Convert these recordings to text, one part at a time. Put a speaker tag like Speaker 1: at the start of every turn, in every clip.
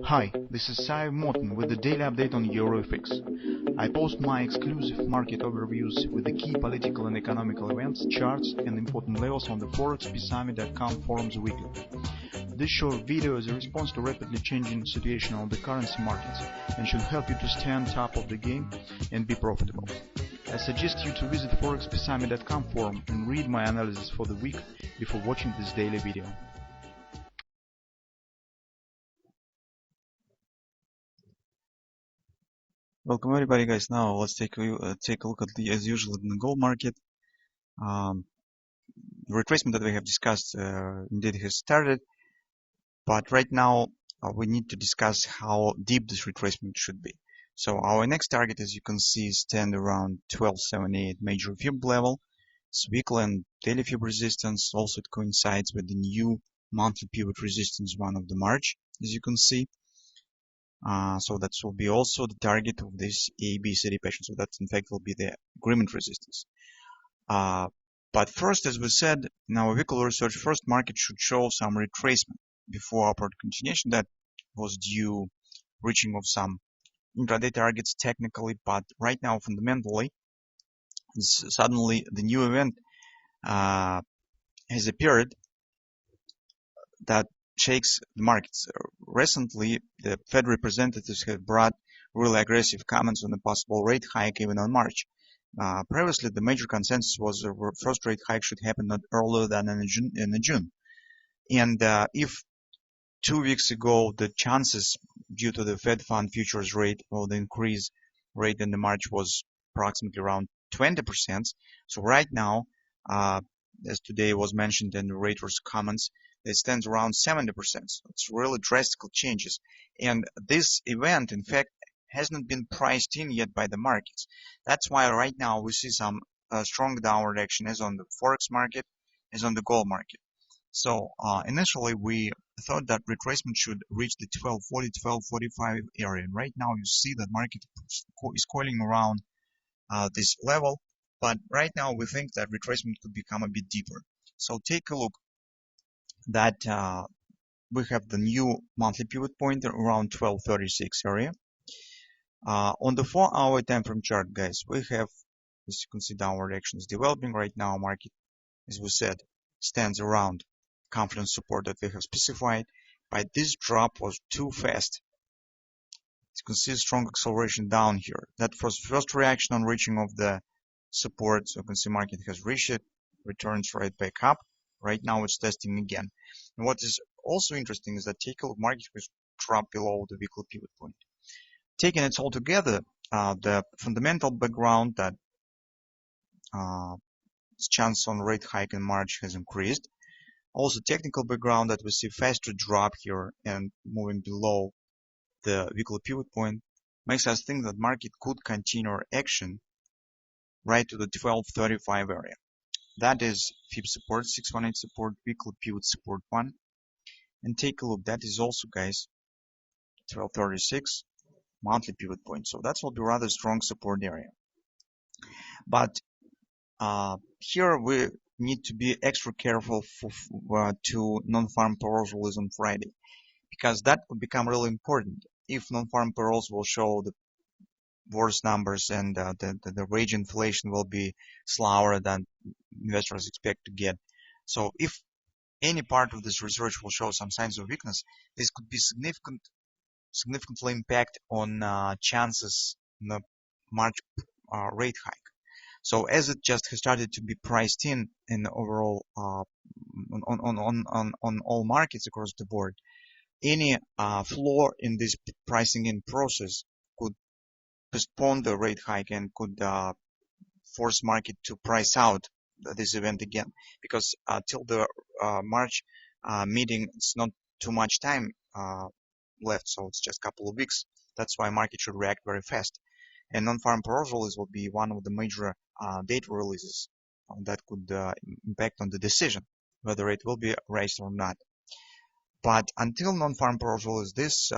Speaker 1: Hi, this is Sive Morten with the daily update on EuroFX. I post my exclusive market overviews with the key political and economical events, charts and important levels on the ForexPeaceArmy.com forums weekly. This short video is a response to rapidly changing situation on the currency markets and should help you to stay on top of the game and be profitable. I suggest you to visit ForexPeaceArmy.com forum and read my analysis for the week before watching this daily video.
Speaker 2: Welcome everybody, guys. Now let's take a look at as usual in the gold market. The retracement that we have discussed indeed has started, but right now we need to discuss how deep this retracement should be. So our next target, as you can see, stand around 1278 major fib level. It's weekly and daily fib resistance. Also it coincides with the new monthly pivot resistance one of the March, as you can see. So that will be also the target of this ABCD pattern. So that in fact will be the agreement resistance. But first, as we said in our weekly research, first market should show some retracement before upward continuation. That was due reaching of some intraday targets technically, but right now fundamentally, suddenly the new event has appeared that shakes the markets. Recently, the Fed representatives have brought really aggressive comments on a possible rate hike even on March. Previously, the major consensus was the first rate hike should happen not earlier than in June. And if 2 weeks ago the chances due to the Fed fund futures rate or the increase rate in the March was approximately around 20%. So right now, as today was mentioned in the Reuters comments, it stands around 70%. So it's really drastic changes. And this event, in fact, has not been priced in yet by the markets. That's why right now we see some strong downward action as on the Forex market, as on the gold market. So initially we thought that retracement should reach the 1240, 1245 area. And right now you see that market is coiling around this level. But right now we think that retracement could become a bit deeper. So take a look that we have the new monthly pivot point around 1236 area. On the 4-hour time frame chart, guys, we have, as you can see, downward action is developing right now. Market, as we said, stands around confidence support that we have specified, but this drop was too fast. As you can see, strong acceleration down here. That was first reaction on reaching of the support. So you can see market has reached it, returns right back up. Right now it's testing again. And what is also interesting is that take a look, market has dropped below the weekly pivot point. Taking it all together, the fundamental background that chance on rate hike in March has increased. Also technical background that we see faster drop here and moving below the weekly pivot point makes us think that market could continue action right to the 1235 area. That is fib support, 618 support, weekly pivot support 1. And take a look, that is also, guys, 1236 monthly pivot point. So that will be rather strong support area. But here we need to be extra careful to non-farm payrolls release on Friday, because that could become really important. If non-farm payrolls will show the worse numbers and the wage inflation will be slower than investors expect to get. So if any part of this research will show some signs of weakness, this could be significantly impact on chances in the March rate hike. So as it just has started to be priced in overall on all markets across the board, any flaw in this pricing in process could postpone the rate hike and could force market to price out this event again, because till the March meeting, it's not too much time left, so it's just a couple of weeks. That's why market should react very fast. And non-farm payrolls release will be one of the major data releases that could impact on the decision whether it will be raised or not. But until non-farm payrolls release, this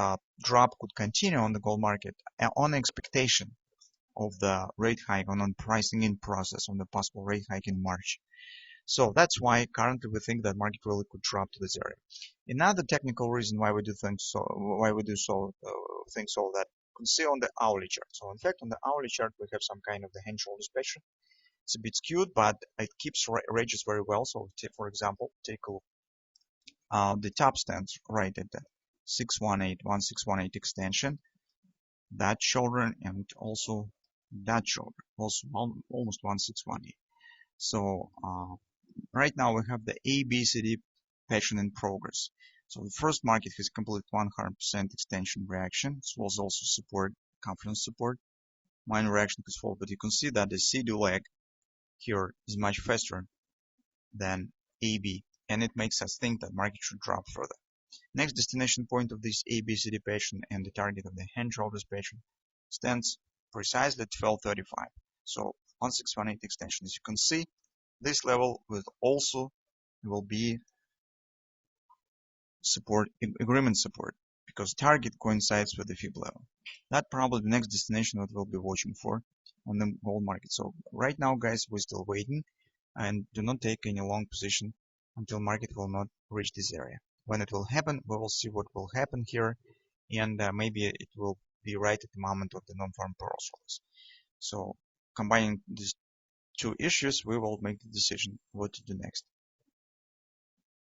Speaker 2: drop could continue on the gold market on expectation of the rate hike, on pricing in process on the possible rate hike in March. So that's why currently we think that market really could drop to this area. Another technical reason why we do think so, think so, that you can see on the hourly chart. So in fact, on the hourly chart we have some kind of the hand shoulders pattern. It's a bit skewed, but it keeps ranges very well. So for example, take a look. The top stands right at the 1618 extension, that shoulder, and also that shoulder, also almost 1618. So right now we have the ABCD pattern in progress. So the first market has completed 100% extension reaction. This was also support, confidence support. Minor reaction has followed, but you can see that the CD leg here is much faster than AB, and it makes us think that market should drop further. Next destination point of this ABCD pattern and the target of the hand shoulders pattern stands precisely at 1235. So 1618 extension. As you can see, this level will be support, agreement support, because target coincides with the fib level. That probably the next destination that we'll be watching for on the gold market. So right now, guys, we're still waiting, and do not take any long position until market will not reach this area. When it will happen, we will see what will happen here, and maybe it will be right at the moment of the non-farm payroll source. So combining these two issues, we will make the decision what to do next.